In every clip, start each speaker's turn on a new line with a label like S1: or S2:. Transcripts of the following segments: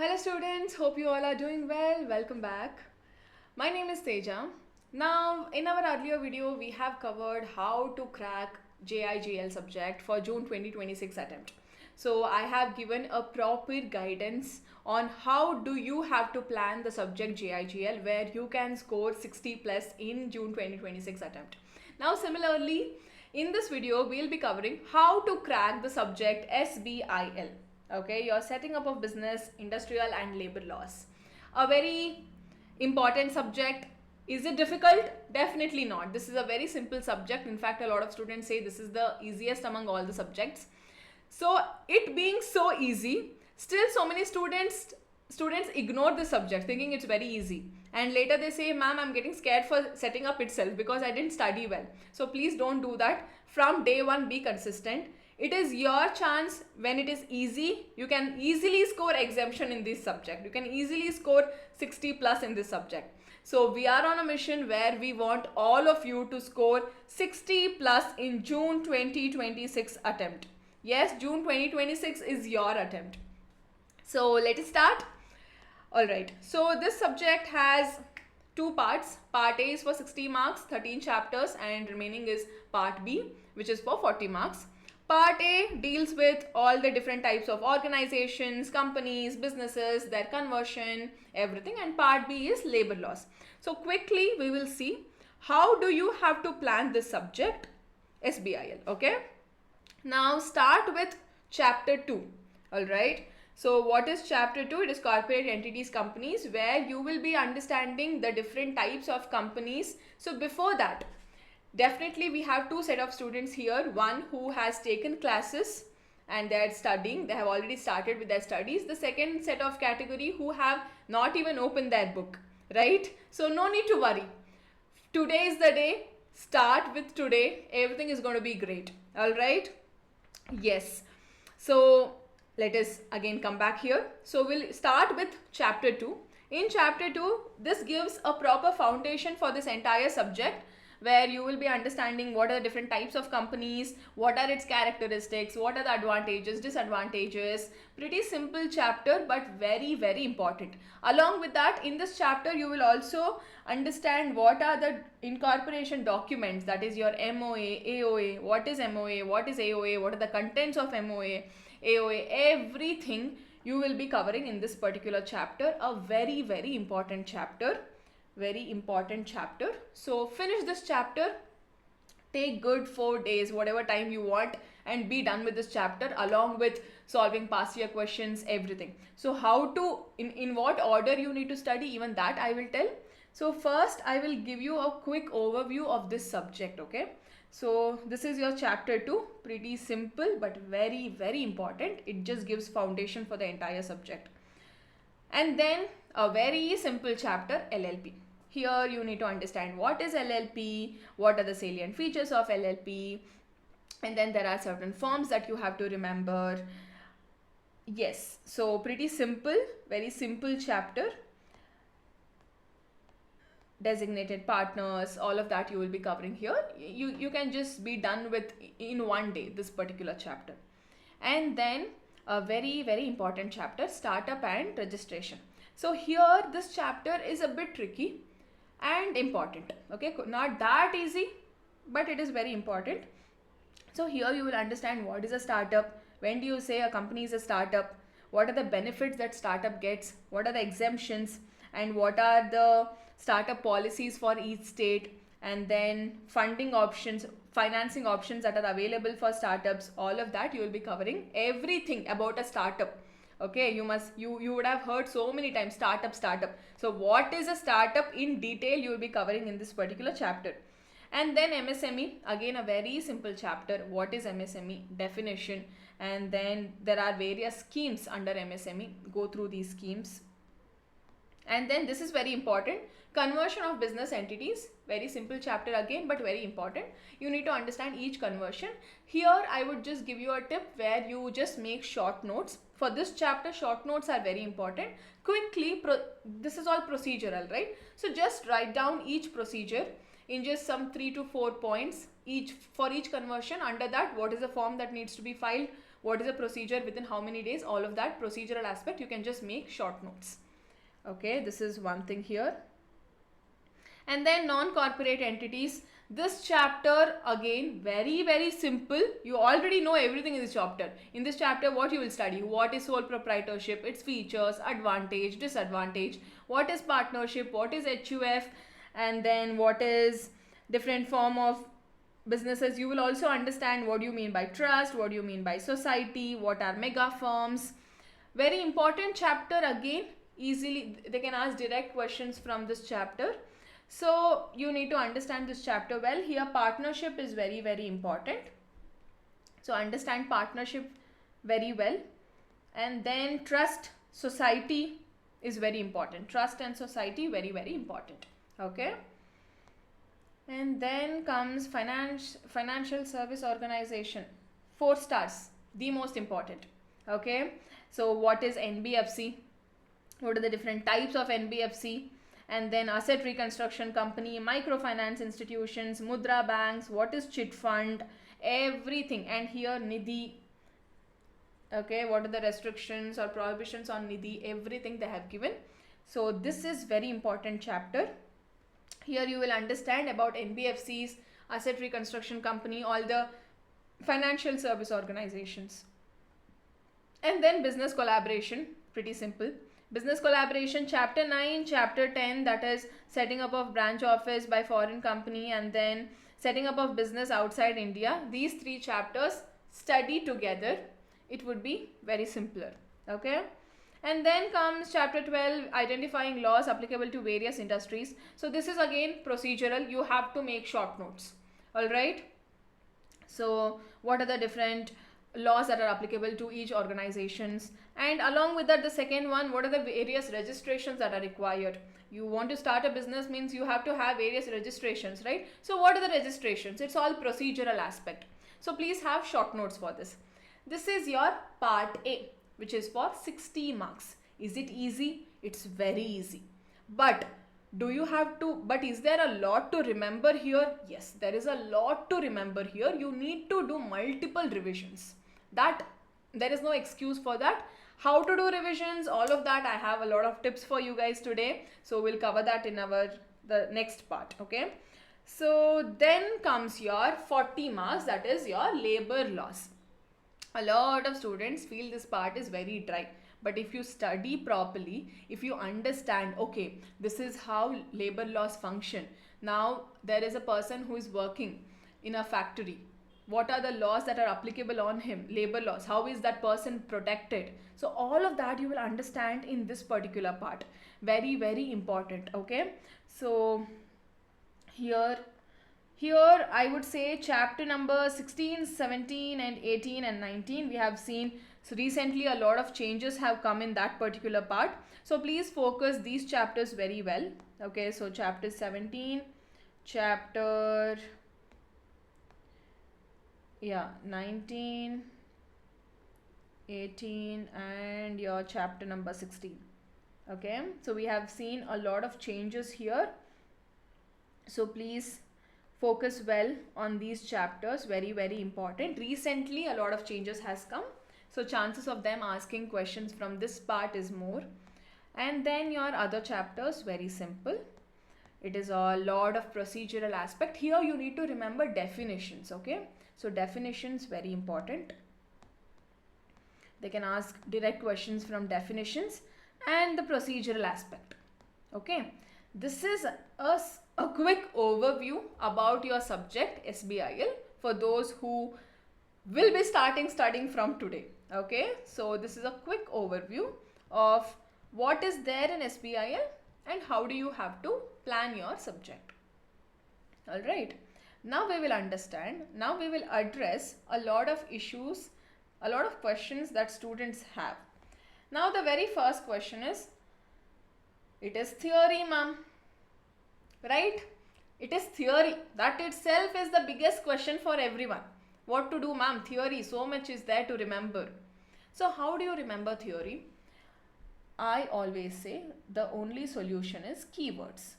S1: Hello students, hope you all are doing well. Welcome back. My name is Teja. Now in our earlier video we have covered how to crack JIGL subject for June 2026 attempt. So I have given a proper guidance on how do you have to plan the subject JIGL where you can score 60 plus in June 2026 attempt. Now similarly in this video we'll be covering how to crack the subject SBIL. Okay, you're setting up of business, industrial and labor laws. A very important subject. Is it difficult? Definitely not. This is a very simple subject. In fact, a lot of students say this is the easiest among all the subjects. So it being so easy, still so many students ignore the subject thinking it's very easy, and later they say, ma'am, I'm getting scared for setting up itself because I didn't study well. So please don't do that. From day one, be consistent. It is your chance. When it is easy, you can easily score exemption in this subject. You can easily score 60 plus in this subject. So we are on a mission where we want all of you to score 60 plus in June 2026 attempt. Yes, June 2026 is your attempt. So let us start. Alright, so this subject has two parts. Part A is for 60 marks, 13 chapters, and remaining is part B, which is for 40 marks. Part A deals with all the different types of organizations, companies, businesses, their conversion, everything, and part B is labor laws. So quickly we will see how do you have to plan this subject SBIL. Okay, now start with chapter 2. All right, so what is chapter 2? It is corporate entities, companies, where you will be understanding the different types of companies. So before that, definitely we have two set of students here. One who has taken classes and they are studying, they have already started with their studies. The second set of category who have not even opened their book, right? So no need to worry. Today is the day. Start with today. Everything is going to be great. All right. Yes. So let us again come back here. So we'll start with chapter 2. In chapter 2, this gives a proper foundation for this entire subject, where you will be understanding what are the different types of companies, what are its characteristics, what are the advantages, disadvantages. Pretty simple chapter, but very, very important. Along with that, in this chapter, you will also understand what are the incorporation documents, that is your MOA, AOA, what is MOA, what is AOA, what are the contents of MOA, AOA, everything you will be covering in this particular chapter. A very, very important chapter. Very important chapter. So finish this chapter, take good 4 days, whatever time you want, and be done with this chapter along with solving past year questions, everything. So how to, in what order you need to study, even that I will tell. So first I will give you a quick overview of this subject. Okay, so this is your chapter 2. Pretty simple but very, very important. It just gives foundation for the entire subject. And then a very simple chapter, LLP. Here you need to understand what is LLP, what are the salient features of LLP, and then there are certain forms that you have to remember. Yes, so pretty simple, very simple chapter. Designated partners, all of that you will be covering here. You can just be done with in one day this particular chapter. And then a very, very important chapter, startup and registration. So here this chapter is a bit tricky and important. Okay, not that easy, but it is very important. So here you will understand what is a startup, when do you say a company is a startup, what are the benefits that startup gets, what are the exemptions, and what are the startup policies for each state, and then funding options, financing options that are available for startups. All of that you will be covering, everything about a startup. Okay, you would have heard so many times startup. So what is a startup in detail you will be covering in this particular chapter. And then MSME, again a very simple chapter. What is MSME? Definition. And then there are various schemes under MSME. Go through these schemes. And then this is very important, conversion of business entities. Very simple chapter again, but very important. You need to understand each conversion. Here I would just give you a tip where you just make short notes. For this chapter, short notes are very important. Quickly, this is all procedural, right? So just write down each procedure in just some 3 to 4 points each for each conversion. Under that, what is the form that needs to be filed, what is the procedure, within how many days, all of that procedural aspect you can just make short notes. Okay, this is one thing here. And then non-corporate entities, this chapter again very simple. You already know everything in this chapter. In this chapter, what you will study: what is sole proprietorship, its features, advantage, disadvantage, what is partnership, what is HUF, and then what is different form of businesses. You will also understand what you mean by trust, what you mean by society, what are mega firms. Very important chapter again. Easily they can ask direct questions from this chapter. So you need to understand this chapter well. Here partnership is very important. So understand partnership very well. And then trust, society is very important. Trust and society, very important. Okay. And then comes financial service organization. 4 stars, the most important. Okay. So what is NBFC? What are the different types of NBFC? And then asset reconstruction company, microfinance institutions, mudra banks, what is chit fund, everything. And here Nidhi, okay, what are the restrictions or prohibitions on Nidhi, everything they have given. So this is very important chapter. Here you will understand about NBFCs, asset reconstruction company, all the financial service organizations. And then business collaboration, pretty simple. Business collaboration, chapter 9, chapter 10, that is setting up of branch office by foreign company, and then setting up of business outside India. These 3 chapters study together, it would be very simpler. Okay. And then comes chapter 12, identifying laws applicable to various industries. So this is again procedural. You have to make short notes. Alright. So what are the different laws that are applicable to each organizations, and along with that the second one, what are the various registrations that are required. You want to start a business means you have to have various registrations, right? So what are the registrations? It's all procedural aspect. So please have short notes for this. This is your part A, which is for 60 marks. Is it easy? It's very easy. But is there a lot to remember here? Yes, there is a lot to remember here. You need to do multiple revisions. That there is no excuse for that. How to do revisions, all of that I have a lot of tips for you guys today. So we'll cover that in the next part. Okay. So then comes your 40 marks, that is your labor laws. A lot of students feel this part is very dry. But if you study properly, if you understand, okay, this is how labor laws function. Now there is a person who is working in a factory. What are the laws that are applicable on him? Labor laws. How is that person protected? So all of that you will understand in this particular part. Very important. Okay. So here I would say chapter number 16, 17 and 18 and 19 we have seen. So recently a lot of changes have come in that particular part. So please focus these chapters very well. Okay, so chapter 17, chapter 19, 18 and your chapter number 16. Okay, so we have seen a lot of changes here. So please focus well on these chapters, very important. Recently a lot of changes has come, so chances of them asking questions from this part is more. And then your other chapters, very simple. It is a lot of procedural aspect. Here you need to remember definitions. Okay, so definitions very important. They can ask direct questions from definitions and the procedural aspect. Okay, this is a quick overview about your subject SBIL for those who will be studying from today. Okay, so this is a quick overview of what is there in SBIL and how do you have to plan your subject. Alright, now we will understand, now we will address a lot of issues, a lot of questions that students have. Now the very first question is, it is theory, ma'am. Right? It is theory. That itself is the biggest question for everyone. What to do, ma'am? Theory, so much is there to remember. So how do you remember theory? I always say the only solution is keywords.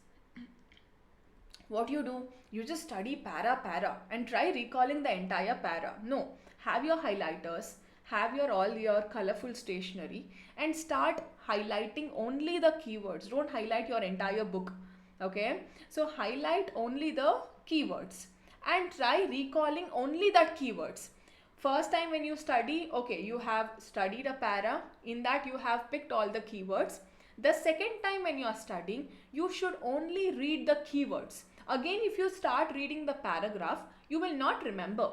S1: What do? You just study para and try recalling the entire para. No, have your highlighters, have all your colorful stationery and start highlighting only the keywords. Don't highlight your entire book. Okay, so highlight only the keywords and try recalling only that keywords. First time when you study, okay, you have studied a para, in that you have picked all the keywords. The second time when you are studying, you should only read the keywords. Again, if you start reading the paragraph, you will not remember.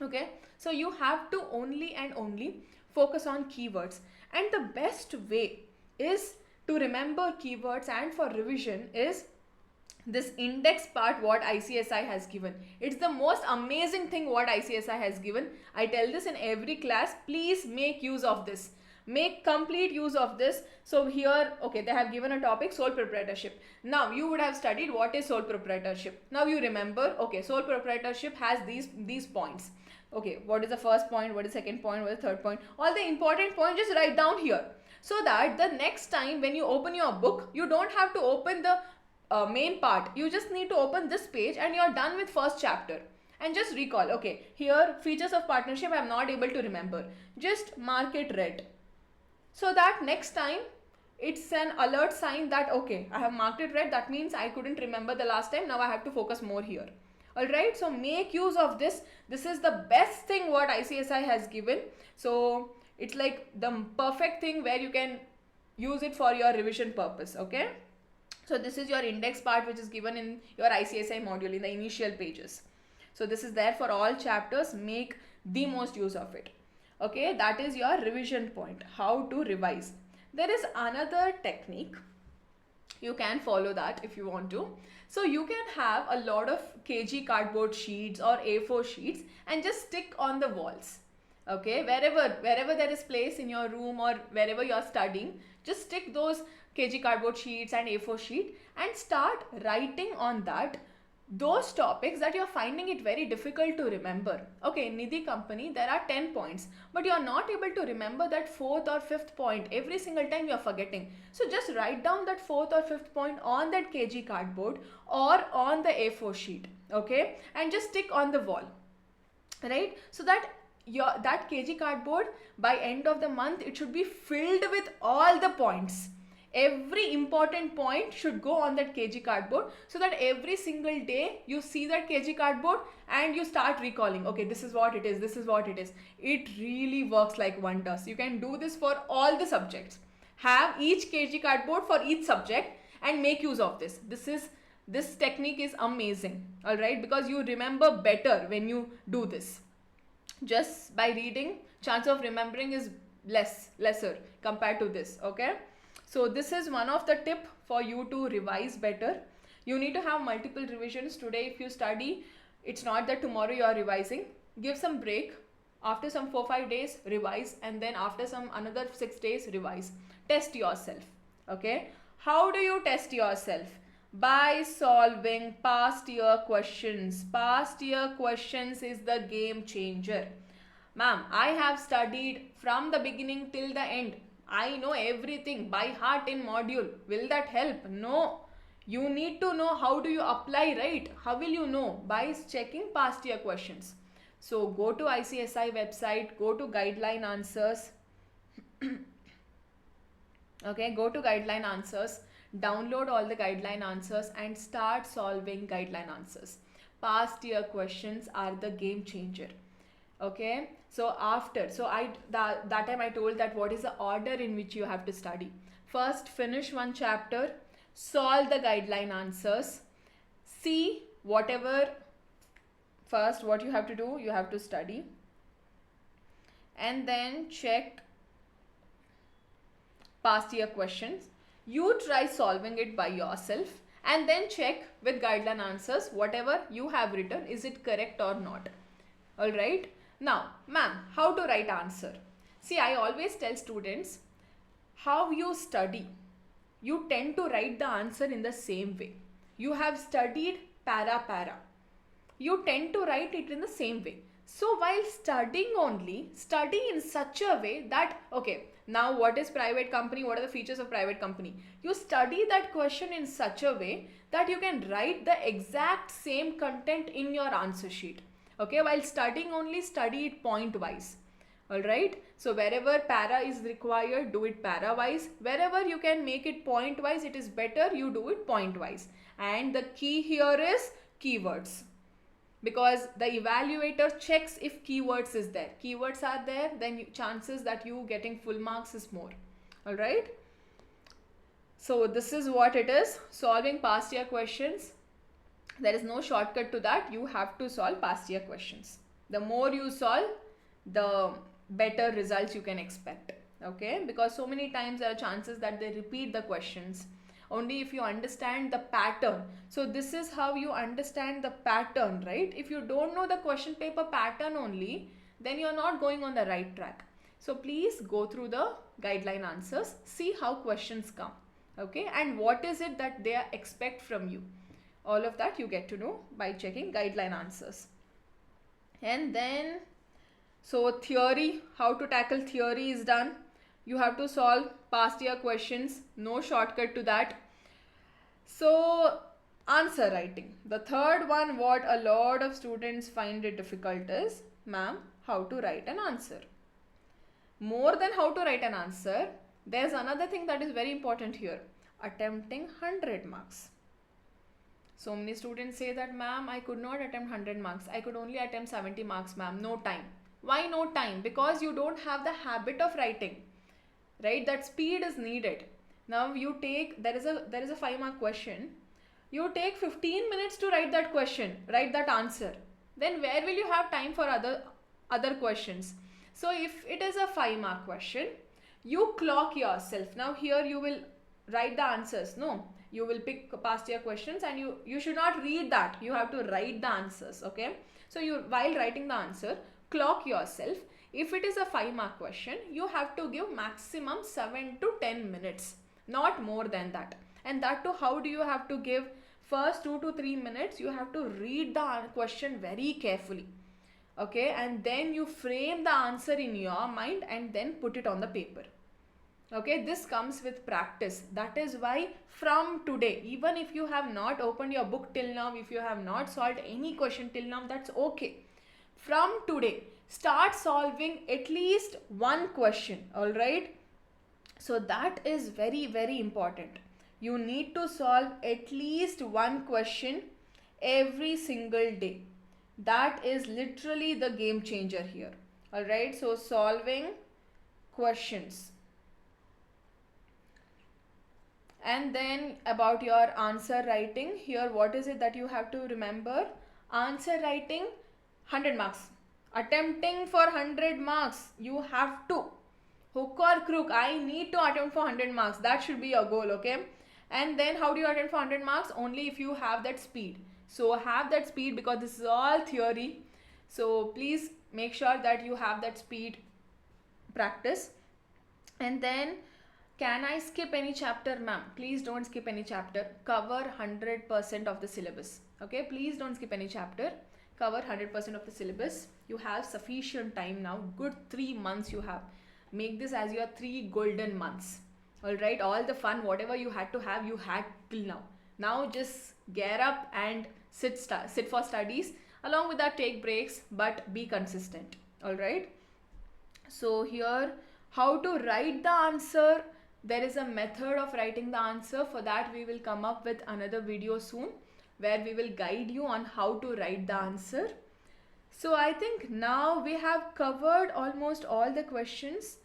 S1: Okay, so you have to only and only focus on keywords. And the best way is to remember keywords and for revision is this index part what ICSI has given. It's the most amazing thing what ICSI has given. I tell this in every class, please make use of this. Make complete use of this. So here, okay, they have given a topic, sole proprietorship. Now you would have studied what is sole proprietorship. Now you remember, okay, sole proprietorship has these points. Okay, what is the first point, what is the second point, what is the third point? All the important points just write down here. So that the next time when you open your book, you don't have to open the main part. You just need to open this page and you're done with first chapter. And just recall, okay, here features of partnership I'm not able to remember. Just mark it red. So that next time it's an alert sign that okay, I have marked it red, that means I couldn't remember the last time, now I have to focus more here. Alright, so make use of this. This is the best thing what ICSI has given. So it's like the perfect thing where you can use it for your revision purpose. Okay, so this is your index part which is given in your ICSI module in the initial pages. So this is there for all chapters. Make the most use of it. Okay, that is your revision point, how to revise. There is another technique. You can follow that if you want to. So you can have a lot of kg cardboard sheets or A4 sheets and just stick on the walls. Okay, wherever there is place in your room or wherever you are studying, just stick those kg cardboard sheets and A4 sheet and start writing on that those topics that you're finding it very difficult to remember. Okay, in Nidhi Company, there are 10 points, but you're not able to remember that fourth or fifth point. Every single time you're forgetting. So just write down that fourth or fifth point on that kg cardboard or on the A4 sheet. Okay, and just stick on the wall. Right? So that that kg cardboard by end of the month, it should be filled with all the points. Every important point should go on that kg cardboard, so that every single day you see that kg cardboard and you start recalling, okay, this is what it is, this is what it is. It really works like wonders. You can do this for all the subjects. Have each kg cardboard for each subject and make use of this. This technique is amazing, all right, because you remember better when you do this. Just by reading, chance of remembering is lesser compared to this. Okay, so this is one of the tip for you to revise better. You need to have multiple revisions. Today if you study, it's not that tomorrow you are revising. Give some break. After some 4-5 days revise, and then after some another 6 days revise. Test yourself. Okay, how do you test yourself? By solving past year questions. Past year questions is the game changer. Ma'am, I have studied from the beginning till the end. I know everything by heart in module. Will that help? No. You need to know how do you apply, right? How will you know? By checking past year questions. So go to ICSI website, go to guideline answers. Okay, go to guideline answers, download all the guideline answers and start solving guideline answers. Past year questions are the game changer. Okay, so that time I told that what is the order in which you have to study. First finish one chapter, solve the guideline answers, see whatever. First what you have to do, you have to study and then check past year questions. You try solving it by yourself and then check with guideline answers whatever you have written, is it correct or not. Alright. Now, ma'am, how to write answer? See, I always tell students, how you study, you tend to write the answer in the same way. You have studied para. You tend to write it in the same way. So while studying only, study in such a way that, okay, now what is private company? What are the features of private company? You study that question in such a way that you can write the exact same content in your answer sheet. Okay, while studying only, study it point wise. All right, so wherever para is required, do it para wise. Wherever you can make it point wise, it is better you do it point wise. And the key here is keywords, because the evaluator checks if keywords is there. Keywords are there, then chances that you getting full marks is more. All right, so this is what it is, solving past year questions. There is no shortcut to that. You have to solve past year questions. The more you solve, the better results you can expect. Okay, because so many times there are chances that they repeat the questions. Only if you understand the pattern. So this is how you understand the pattern, right? If you don't know the question paper pattern only, then you're not going on the right track. So please go through the guideline answers, see how questions come. Okay, and what is it that they expect from you. All of that you get to know by checking guideline answers. And then, so theory, how to tackle theory is done. You have to solve past year questions, no shortcut to that. So answer writing, the third one, what a lot of students find it difficult is, ma'am, how to write an answer. More than how to write an answer, there's another thing that is very important here, attempting 100 marks. So many students say that, ma'am, I could not attempt 100 marks. I could only attempt 70 marks, ma'am. No time. Why no time? Because you don't have the habit of writing, right? That speed is needed. Now you take, there is a 5-mark question. You take 15 minutes to write that question, write that answer. Then where will you have time for other questions? So if it is a 5-mark question, you clock yourself. Now here you will write the answers. No, you will pick past year questions and you should not read that. You have to write the answers. Okay, so you, while writing the answer, clock yourself. If it is a 5-mark question, you have to give maximum 7 to 10 minutes, not more than that. And that too, how do you have to give? First 2 to 3 minutes you have to read the question very carefully. Okay, and then you frame the answer in your mind and then put it on the paper. Okay, this comes with practice. That is why from today, even if you have not opened your book till now, if you have not solved any question till now, that's okay. From today, start solving at least one question. All right, so that is very, very important. You need to solve at least one question every single day. That is literally the game changer here. All right, so solving questions. And then about your answer writing, here what is it that you have to remember? Answer writing, 100 marks. Attempting for 100 marks, you have to. Hook or crook, I need to attempt for 100 marks. That should be your goal, okay? And then how do you attempt for 100 marks? Only if you have that speed. So have that speed, because this is all theory. So please make sure that you have that speed practice. And then, can I skip any chapter, ma'am? Please don't skip any chapter. Cover 100% of the syllabus. Okay, please don't skip any chapter. Cover 100% of the syllabus. You have sufficient time now. Good 3 months you have. Make this as your 3 golden months. All right, all the fun, whatever you had to have, you had till now. Now just gear up and sit for studies. Along with that, take breaks, but be consistent. All right. So here, how to write the answer. There is a method of writing the answer. For that, we will come up with another video soon, where we will guide you on how to write the answer. So I think now we have covered almost all the questions,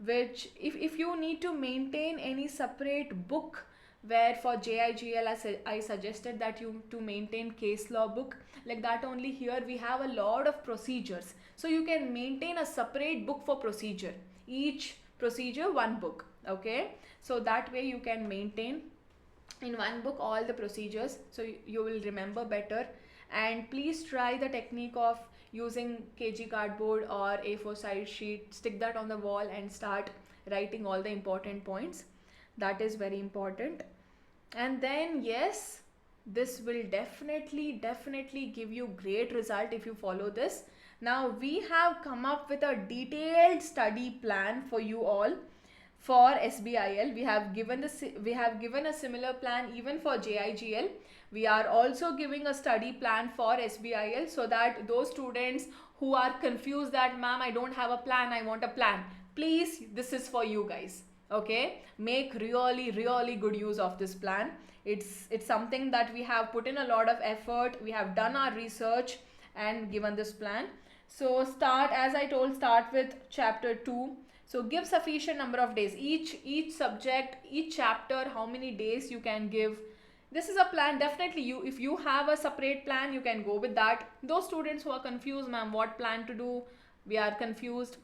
S1: which if you need to maintain any separate book, where for JIGL I suggested that you to maintain case law book, like that only. Here we have a lot of procedures, so you can maintain a separate book for procedure, each procedure one book. Okay, so that way you can maintain in one book all the procedures, so you will remember better. And please try the technique of using KG cardboard or A4 size sheet, stick that on the wall and start writing all the important points. That is very important. And then yes, this will definitely give you great result if you follow this. Now we have come up with a detailed study plan for you all. For SBIL, we have given a similar plan even for JIGL, We are also giving a study plan for SBIL, so that those students who are confused that ma'am I don't have a plan, I want a plan, please, this is for you guys. Okay, make really good use of this plan. It's something that we have put in a lot of effort, we have done our research and given this plan. So start, as I told, start with chapter 2. So give sufficient number of days, each subject, each chapter, how many days you can give. This is a plan. Definitely, you, if you have a separate plan, you can go with that. Those students who are confused, ma'am, what plan to do, we are confused,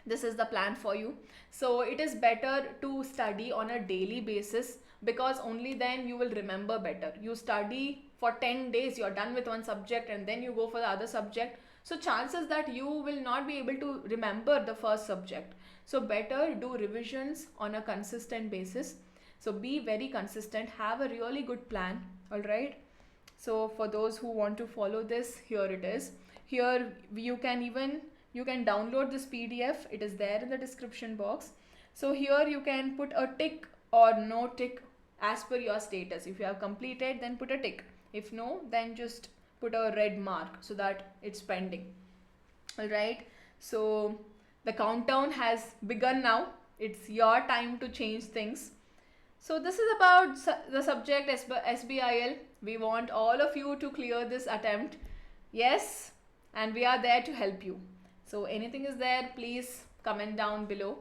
S1: this is the plan for you. So it is better to study on a daily basis, because only then you will remember better. You study for 10 days, you're done with one subject, and then you go for the other subject, so chances that you will not be able to remember the first subject. So better do revisions on a consistent basis. So be very consistent, have a really good plan. All right, so for those who want to follow this, here it is. Here you can download this PDF, it is there in the description box. So here you can put a tick or no tick as per your status. If you have completed, then put a tick. If no, then just put a red mark so that it's pending. All right, so the countdown has begun now. It's your time to change things. So this is about the subject SBIL. We want all of you to clear this attempt. Yes, and we are there to help you. So anything is there, please comment down below.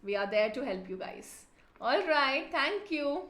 S1: We are there to help you guys. All right, thank you.